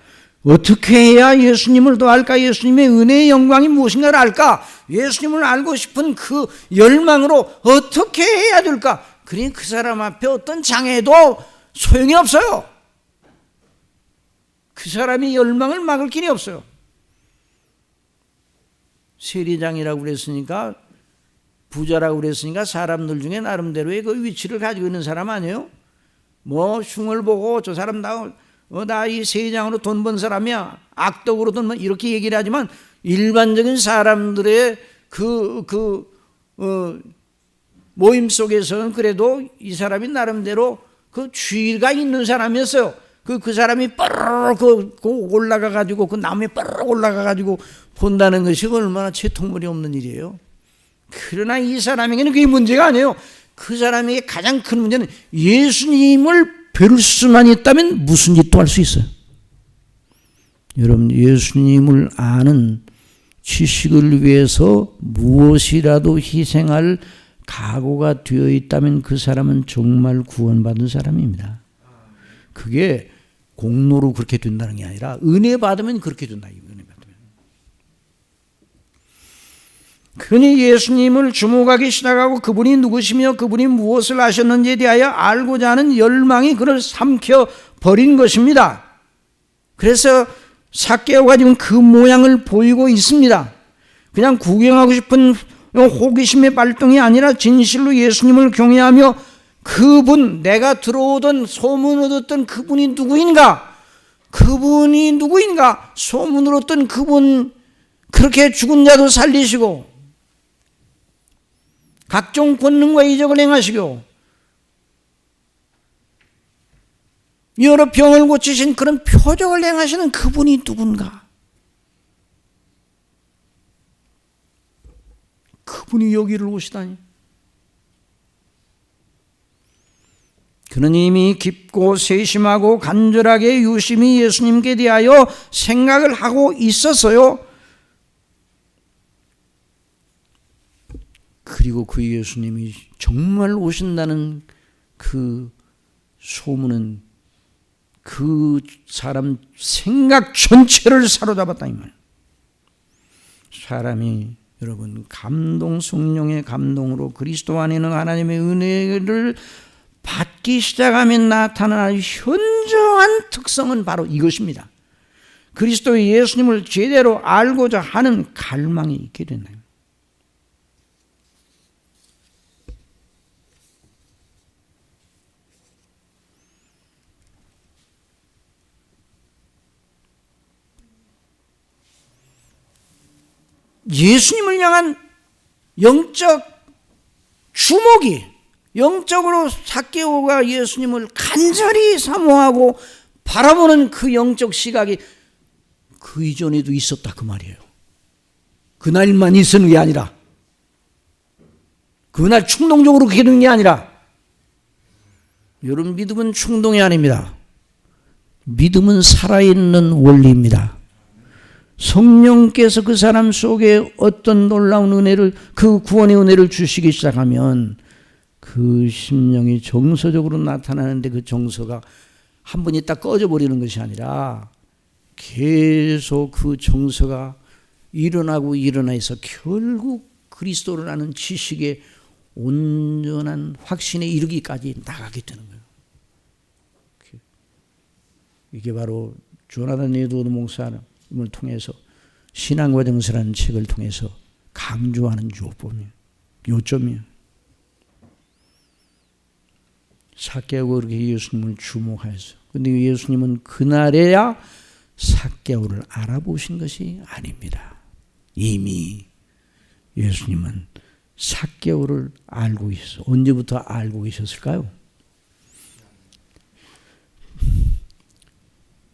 어떻게 해야 예수님을 더 알까? 예수님의 은혜의 영광이 무엇인가를 알까? 예수님을 알고 싶은 그 열망으로 어떻게 해야 될까? 그러니 그 사람 앞에 어떤 장애도 소용이 없어요. 그 사람이 열망을 막을 길이 없어요. 세리장이라고 그랬으니까, 부자라고 그랬으니까 사람들 중에 나름대로의 그 위치를 가지고 있는 사람 아니에요? 뭐 흉을 보고 저 사람 나 이 세리장으로 돈 번 사람이야, 악덕으로 돈 번, 이렇게 얘기를 하지만 일반적인 사람들의 모임 속에서는 그래도 이 사람이 나름대로 그 주의가 있는 사람이었어요. 그 사람이 뻐르르 올라가 가지고 그 나무에 뻐르르 올라가 가지고 본다는 것이 얼마나 채통물이 없는 일이에요. 그러나 이 사람에게는 그게 문제가 아니에요. 그 사람에게 가장 큰 문제는 예수님을 뵐 수만 있다면 무슨 짓도 할 수 있어요. 여러분, 예수님을 아는 지식을 위해서 무엇이라도 희생할 각오가 되어 있다면 그 사람은 정말 구원받은 사람입니다. 그게 공로로 그렇게 된다는 게 아니라 은혜 받으면 그렇게 된다. 은혜 받으면. 그러니 예수님을 주목하기 시작하고 그분이 누구시며 그분이 무엇을 하셨는지에 대하여 알고자 하는 열망이 그를 삼켜버린 것입니다. 그래서 삭개오가 지금 그 모양을 보이고 있습니다. 그냥 구경하고 싶은 호기심의 발동이 아니라 진실로 예수님을 경외하며 그분, 내가 들어오던 소문을 얻었던 그분이 누구인가? 소문을 얻던 그분, 그렇게 죽은 자도 살리시고 각종 권능과 이적을 행하시고 여러 병을 고치신 그런 표적을 행하시는 그분이 누군가? 그분이 여기를 오시다니. 그는 이미 깊고 세심하고 간절하게 유심히 예수님께 대하여 생각을 하고 있었어요. 그리고 그 예수님이 정말 오신다는 그 소문은 그 사람 생각 전체를 사로잡았다 이 말. 사람이 여러분 감동, 성령의 감동으로 그리스도 안에 있는 하나님의 은혜를 받기 시작하면 나타나는 현저한 특성은 바로 이것입니다. 그리스도의 예수님을 제대로 알고자 하는 갈망이 있게 되나요? 예수님을 향한 영적 주목이, 영적으로 삭개오가 예수님을 간절히 사모하고 바라보는 그 영적 시각이 그 이전에도 있었다 그 말이에요. 그날만 있었는 게 아니라 그날 충동적으로 그렇게 되는 게 아니라, 여러분 믿음은 충동이 아닙니다. 믿음은 살아있는 원리입니다. 성령께서 그 사람 속에 어떤 놀라운 은혜를, 그 구원의 은혜를 주시기 시작하면 그 심령이 정서적으로 나타나는데, 그 정서가 한 번 있다 꺼져버리는 것이 아니라 계속 그 정서가 일어나고 일어나서 결국 그리스도를 아는 지식의 온전한 확신에 이르기까지 나가게 되는 거예요. 이게 바로 조나단 에드워드 목사를 통해서 신앙과정서라는 책을 통해서 강조하는 요점이에요. 삭개오가 그렇게 예수님을 주목하였어요. 그런데 예수님은 그날에야 삭개오를 알아보신 것이 아닙니다. 이미 예수님은 삭개오를 알고 계셨어요. 언제부터 알고 계셨을까요?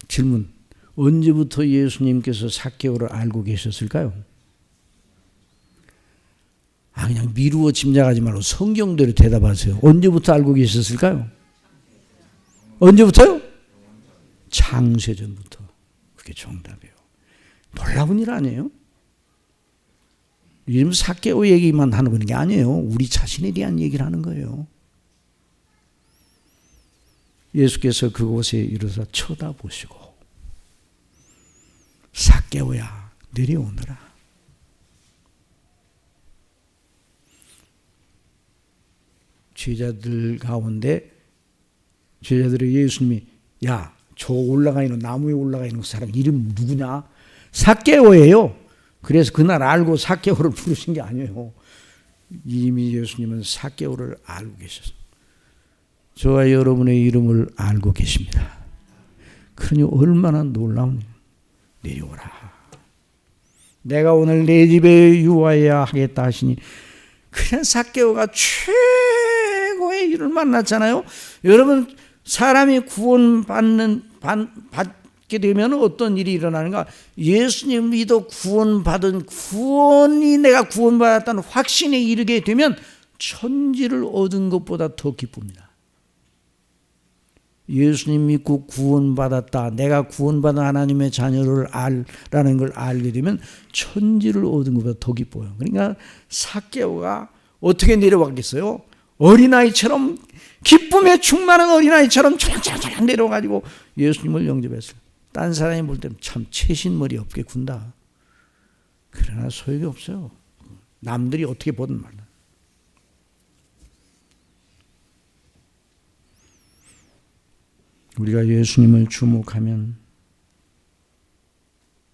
질문. 언제부터 예수님께서 삭개오를 알고 계셨을까요? 그냥 미루어 짐작하지 말고 성경대로 대답하세요. 언제부터 알고 계셨을까요? 언제부터요? 창세전부터. 그게 정답이에요. 놀라운 일 아니에요? 요즘 삭개오 얘기만 하는 게 아니에요. 우리 자신에 대한 얘기를 하는 거예요. 예수께서 그곳에 이르러서 쳐다보시고, 삭개오야 내려오너라. 제자들 가운데, 제자들의 예수님이, 야, 저 올라가 있는, 나무에 올라가 있는 사람 이름 누구냐? 삭개오예요. 그래서 그날 알고 삭개오를 부르신 게 아니에요. 이미 예수님은 삭개오를 알고 계셨어요. 저와 여러분의 이름을 알고 계십니다. 그러니 얼마나 놀라운, 내려오라. 내가 오늘 내 집에 유하여야 하겠다 하시니, 그냥 삭개오가 최고의 일을 만났잖아요. 여러분, 사람이 받게 되면 어떤 일이 일어나는가? 예수님 믿어 구원받은, 구원이 내가 구원받았다는 확신에 이르게 되면 천지를 얻은 것보다 더 기쁩니다. 예수님 믿고 구원받았다, 내가 구원받은 하나님의 자녀를 알라는 걸 알게 되면 천지를 얻은 것보다 더 기뻐요. 그러니까 삭개오가 어떻게 내려왔겠어요? 어린아이처럼, 기쁨에 충만한 어린아이처럼 초랑초랑 내려와가지고 예수님을 영접했어요. 딴 사람이 볼 때는 참 채신머리 없게 군다. 그러나 소용이 없어요. 남들이 어떻게 보든 말이야. 우리가 예수님을 주목하면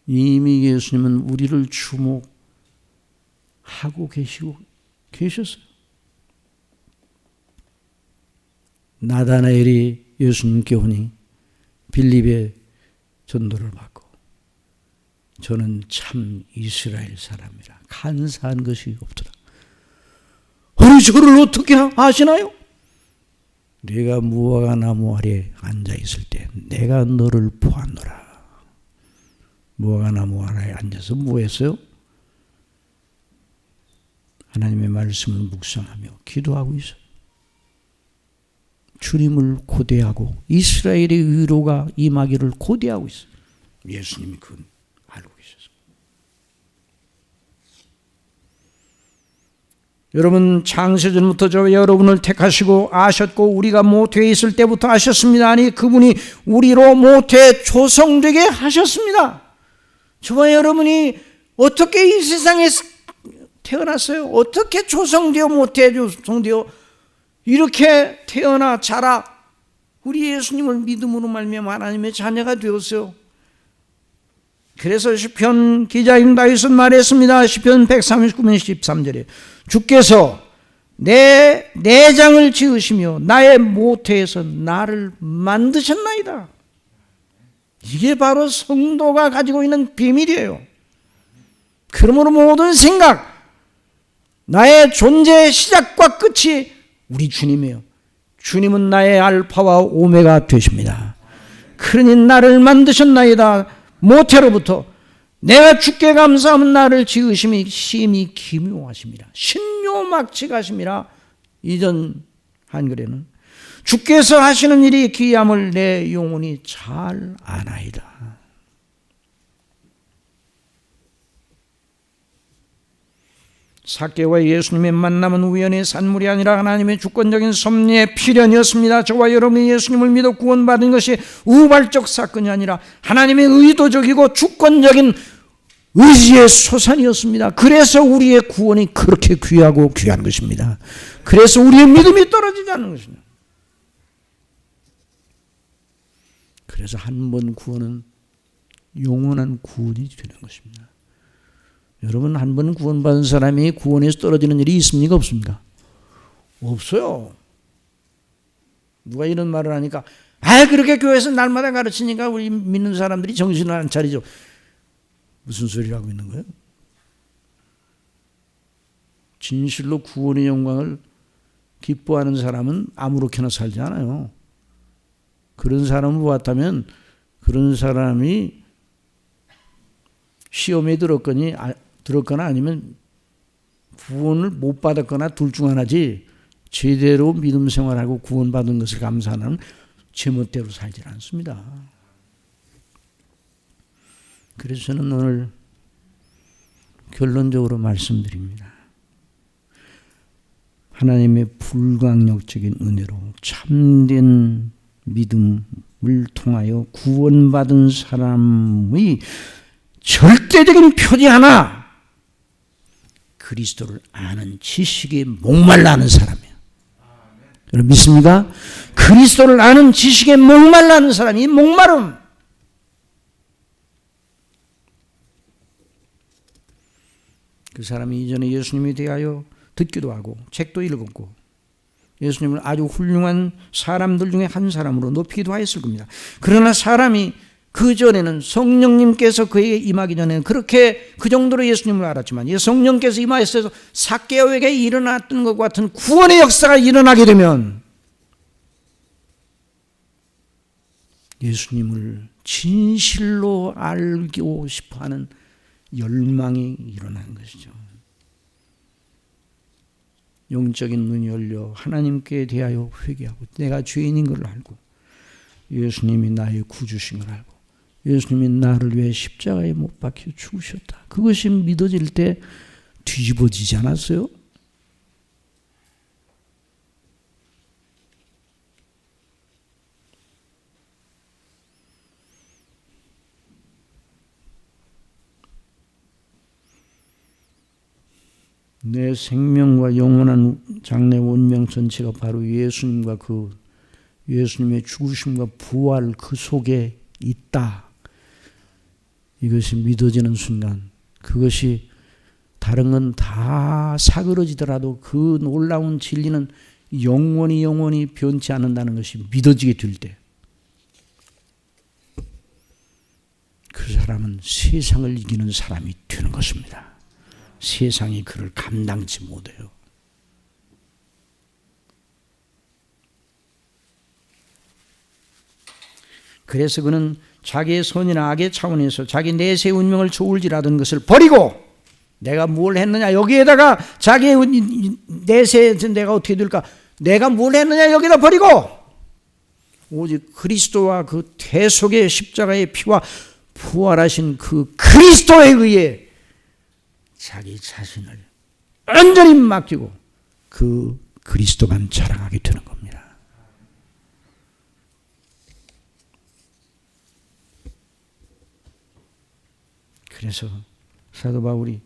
이미 예수님은 우리를 주목하고 계셨어요. 나다나엘이 예수님께 오니 빌립의 전도를 받고, 저는 참 이스라엘 사람이라 간사한 것이 없더라. 아니, 저를 어떻게 아시나요? 네가 무화과 나무 아래 앉아 있을 때 내가 너를 보았노라. 무화과 나무 아래에 앉아서 뭐 했어요? 하나님의 말씀을 묵상하며 기도하고 있어요. 주님을 고대하고 이스라엘의 위로가 임하기를 고대하고 있어요. 예수님이 그건 알고 계셨어요. 여러분, 창세전부터 저와 여러분을 택하시고 아셨고, 우리가 모태에 있을 때부터 아셨습니다. 아니, 그분이 우리로 모태 조성되게 하셨습니다. 저와 여러분이 어떻게 이 세상에 태어났어요? 어떻게 조성되어 모태 조성되어 이렇게 태어나 자라 우리 예수님을 믿음으로 말미암아 하나님의 자녀가 되었어요. 그래서 시편 기자인 다윗은 말했습니다. 시편 139편 13절에 주께서 내 내장을 지으시며 나의 모태에서 나를 만드셨나이다. 이게 바로 성도가 가지고 있는 비밀이에요. 그러므로 모든 생각, 나의 존재의 시작과 끝이 우리 주님이에요. 주님은 나의 알파와 오메가 되십니다. 그러니 나를 만드셨나이다. 모태로부터 내가 주께 감사하면 나를 지으심이 심히 기묘하심이라. 신묘막측하심이라. 이전 한글에는 주께서 하시는 일이 기이함을 내 영혼이 잘 아나이다. 삭개와 예수님의 만남은 우연의 산물이 아니라 하나님의 주권적인 섭리의 필연이었습니다. 저와 여러분이 예수님을 믿어 구원받은 것이 우발적 사건이 아니라 하나님의 의도적이고 주권적인 의지의 소산이었습니다. 그래서 우리의 구원이 그렇게 귀하고 귀한 것입니다. 그래서 우리의 믿음이 떨어지지 않는 것입니다. 그래서 한 번 구원은 영원한 구원이 되는 것입니다. 여러분, 한 번 구원받은 사람이 구원에서 떨어지는 일이 있습니까? 없습니까? 없어요. 누가 이런 말을 하니까 그렇게 교회에서 날마다 가르치니까 우리 믿는 사람들이 정신을 안 차리죠. 무슨 소리를 하고 있는 거예요? 진실로 구원의 영광을 기뻐하는 사람은 아무렇게나 살지 않아요. 그런 사람을 보았다면 그런 사람이 시험에 들었거나 아니면 구원을 못 받았거나 둘 중 하나지, 제대로 믿음 생활하고 구원받은 것을 감사하는 제멋대로 살지 않습니다. 그래서 저는 오늘 결론적으로 말씀드립니다. 하나님의 불강력적인 은혜로 참된 믿음을 통하여 구원받은 사람의 절대적인 표지 하나, 그리스도를 아는 지식에 목말라 하는 사람이에요. 여러분 믿습니까? 그리스도를 아는 지식에 목말라 하는 사람이 목마름. 그 사람이 이전에 예수님에 대하여 듣기도 하고 책도 읽었고 예수님을 아주 훌륭한 사람들 중에 한 사람으로 높이기도 하였을 겁니다. 그러나 사람이 그 전에는 성령님께서 그에게 임하기 전에는 그렇게 그 정도로 예수님을 알았지만 성령께서 임하셔서 삭개오에게 일어났던 것 같은 구원의 역사가 일어나게 되면 예수님을 진실로 알고 싶어하는 열망이 일어나는 것이죠. 영적인 눈이 열려 하나님께 대하여 회개하고 내가 죄인인 걸 알고 예수님이 나의 구주신 걸 알고 예수님이 나를 위해 십자가에 못 박혀 죽으셨다. 그것이 믿어질 때 뒤집어지지 않았어요? 내 생명과 영원한 장래 운명 전체가 바로 예수님과 예수님의 죽으심과 부활 그 속에 있다. 이것이 믿어지는 순간, 그것이 다른 건 다 사그러지더라도 그 놀라운 진리는 영원히 변치 않는다는 것이 믿어지게 될 때, 그 사람은 세상을 이기는 사람이 되는 것입니다. 세상이 그를 감당치 못해요. 그래서 그는 자기의 선이나 악의 차원에서 자기 내세 운명을 좋을지라던 것을 버리고 내가 뭘 했느냐 여기에다가 자기의 내세에서 내가 어떻게 될까 내가 뭘 했느냐 여기다 버리고 오직 그리스도와 그 대속의 십자가의 피와 부활하신 그 그리스도에 의해 자기 자신을 완전히 맡기고 그 그리스도만 자랑하게 되는 겁니다. 그래서 사도 바울이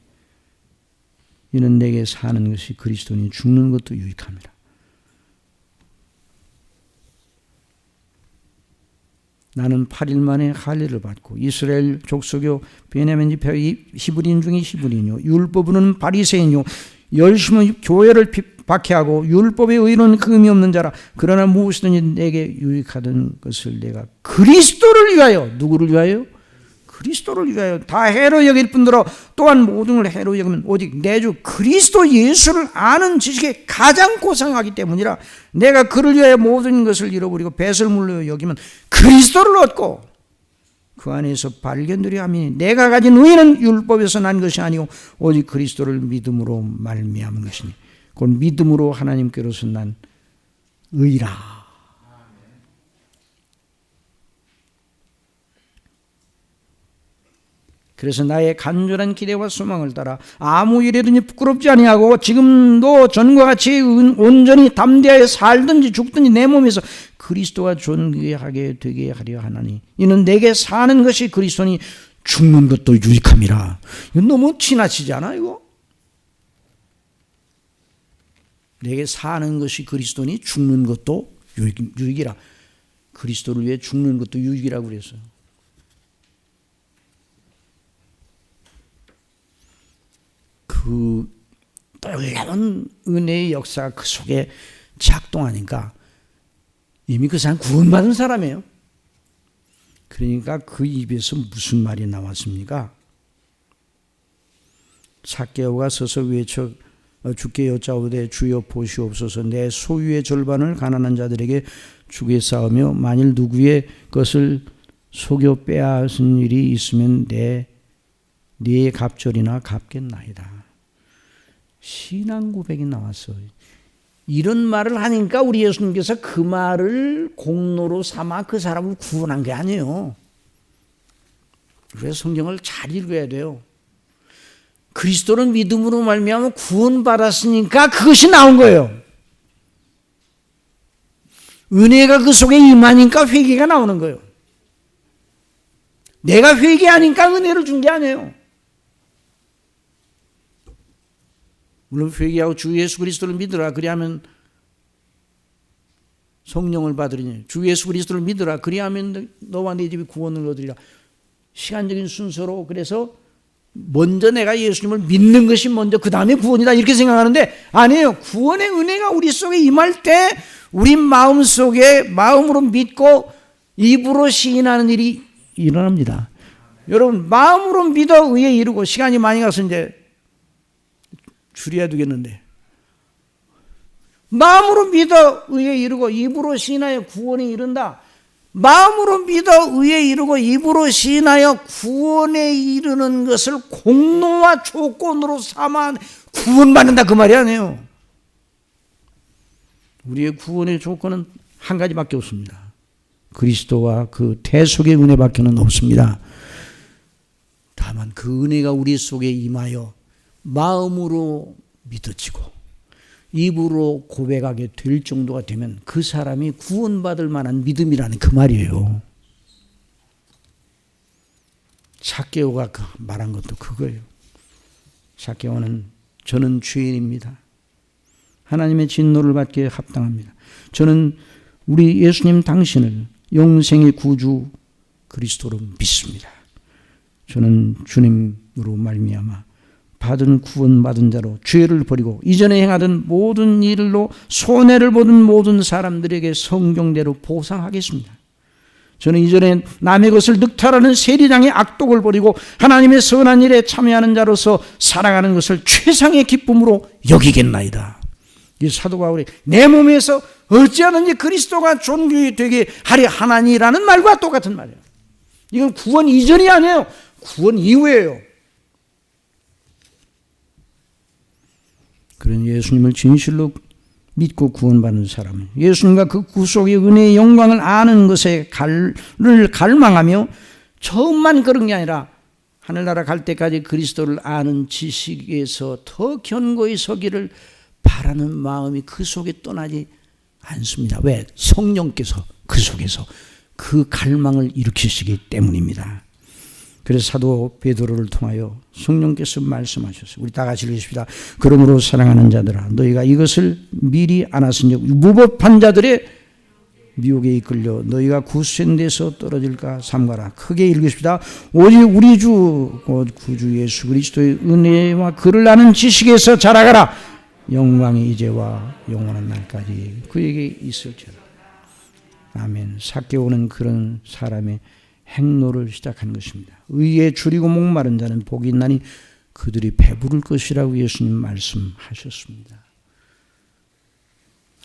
이는 내게 사는 것이 그리스도니 죽는 것도 유익합니다. 나는 8일 만에 할례를 받고 이스라엘 족속요 베냐민 지파 히브리인 중에 히브리인요 율법으로는 바리새인요 열심히 교회를 박해하고 율법에 의로는 흠이 없는 자라. 그러나 무엇이든지 내게 유익하던 것을 내가 그리스도를 위하여, 누구를 위하여? 그리스도를 위하여 다 해로 여길 뿐더러 또한 모든 걸 해로 여기면 오직 내 주 그리스도 예수를 아는 지식에 가장 고상하기 때문이라. 내가 그를 위하여 모든 것을 잃어버리고 배설물로 여기면 그리스도를 얻고 그 안에서 발견되려 함이니 내가 가진 의는 율법에서 난 것이 아니오 오직 그리스도를 믿음으로 말미암은 것이니 곧 믿음으로 하나님께로서 난 의라. 그래서 나의 간절한 기대와 소망을 따라 아무 일에든지 부끄럽지 아니하고 지금도 전과 같이 온전히 담대하여 살든지 죽든지 내 몸에서 그리스도가 존귀하게 되게 하려 하나니 이는 내게 사는 것이 그리스도니 죽는 것도 유익함이라. 이거 너무 지나치지 않아 이거? 내게 사는 것이 그리스도니 죽는 것도 유익이라. 그리스도를 위해 죽는 것도 유익이라고 그랬어요. 그 놀라운 은혜의 역사가 그 속에 작동하니까 이미 그 사람 구원받은 사람이에요. 그러니까 그 입에서 무슨 말이 나왔습니까? 삭개오가 서서 외쳐 주께 여짜오되 주여 보시옵소서 내 소유의 절반을 가난한 자들에게 주겠사오며 만일 누구의 것을 속여 빼앗은 일이 있으면 네 갑절이나 갚겠나이다. 신앙 고백이 나왔어요. 이런 말을 하니까 우리 예수님께서 그 말을 공로로 삼아 그 사람을 구원한 게 아니에요. 그래서 성경을 잘 읽어야 돼요. 그리스도는 믿음으로 말미암아 구원받았으니까 그것이 나온 거예요. 은혜가 그 속에 임하니까 회개가 나오는 거예요. 내가 회개하니까 은혜를 준 게 아니에요. 물론 회개하고 주 예수 그리스도를 믿으라 그리하면 성령을 받으리니 주 예수 그리스도를 믿으라 그리하면 너와 네 집이 구원을 얻으리라. 시간적인 순서로 그래서 먼저 내가 예수님을 믿는 것이 먼저 그 다음에 구원이다 이렇게 생각하는데 아니에요. 구원의 은혜가 우리 속에 임할 때 우리 마음속에 마음으로 믿고 입으로 시인하는 일이 일어납니다. 여러분 마음으로 믿어 의에 이르고 시간이 많이 가서 이제 줄여야 되겠는데 마음으로 믿어 의에 이르고 입으로 시인하여 구원에 이른다. 마음으로 믿어 의에 이르고 입으로 시인하여 구원에 이르는 것을 공로와 조건으로 삼아 구원받는다 그 말이 아니에요. 우리의 구원의 조건은 한 가지밖에 없습니다. 그리스도와 그 대속의 은혜밖에는 없습니다. 다만 그 은혜가 우리 속에 임하여 마음으로 믿어지고 입으로 고백하게 될 정도가 되면 그 사람이 구원받을 만한 믿음이라는 그 말이에요. 삭개오가 말한 것도 그거예요. 삭개오는 저는 죄인입니다. 하나님의 진노를 받기에 합당합니다. 저는 우리 예수님 당신을 영생의 구주 그리스도로 믿습니다. 저는 주님으로 말미암아 받은 구원받은 자로 죄를 버리고 이전에 행하던 모든 일로 손해를 보던 모든 사람들에게 성경대로 보상하겠습니다. 저는 이전에 남의 것을 늑탈하는 세리장의 악독을 버리고 하나님의 선한 일에 참여하는 자로서 살아가는 것을 최상의 기쁨으로 여기겠나이다. 이 사도 바울이 내 몸에서 어찌하든지 그리스도가 존귀되게 하려 하나니라는 말과 똑같은 말이에요. 이건 구원 이전이 아니에요. 구원 이후예요. 그런 예수님을 진실로 믿고 구원받는 사람은 예수님과 그 구속의 은혜의 영광을 아는 것에 갈망하며 처음만 그런 게 아니라 하늘나라 갈 때까지 그리스도를 아는 지식에서 더 견고히 서기를 바라는 마음이 그 속에 떠나지 않습니다. 왜? 성령께서 그 속에서 그 갈망을 일으키시기 때문입니다. 그래서 사도 베드로를 통하여 성령께서 말씀하셨어요. 우리 다 같이 읽읍시다. 그러므로 사랑하는 자들아 너희가 이것을 미리 알았으니 무법한 자들의 미혹에 이끌려 너희가 굳센 데서 떨어질까 삼가라. 크게 읽읍시다. 오직 우리 주 곧 구주 예수 그리스도의 은혜와 그를 아는 지식에서 자라가라. 영광이 이제와 영원한 날까지 그에게 있을지어다. 아멘. 삭개오는 그런 사람의 행로를 시작한 것입니다. 의에 줄이고 목마른 자는 복이 있나니 그들이 배부를 것이라고 예수님 말씀하셨습니다.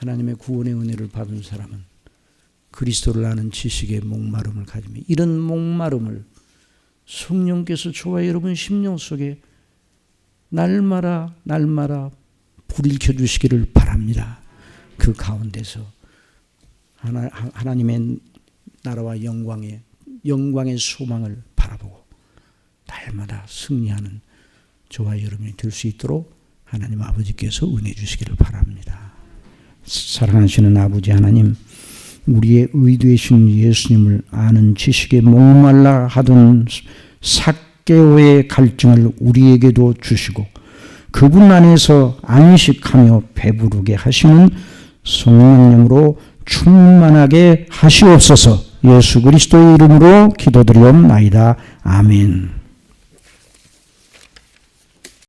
하나님의 구원의 은혜를 받은 사람은 그리스도를 아는 지식의 목마름을 가지며 이런 목마름을 성령께서 저와 여러분 심령 속에 날마다 불일켜 주시기를 바랍니다. 그 가운데서 하나님의 나라와 영광의 소망을 바라보고 날마다 승리하는 저와 여러분이 될 수 있도록 하나님 아버지께서 은혜 주시기를 바랍니다. 사랑하시는 아버지 하나님, 우리의 의되신 예수님을 아는 지식에 목말라 하던 삭개오의 갈증을 우리에게도 주시고 그분 안에서 안식하며 배부르게 하시는 성령님으로 충만하게 하시옵소서. 예수 그리스도의 이름으로 기도드리옵나이다. 아멘.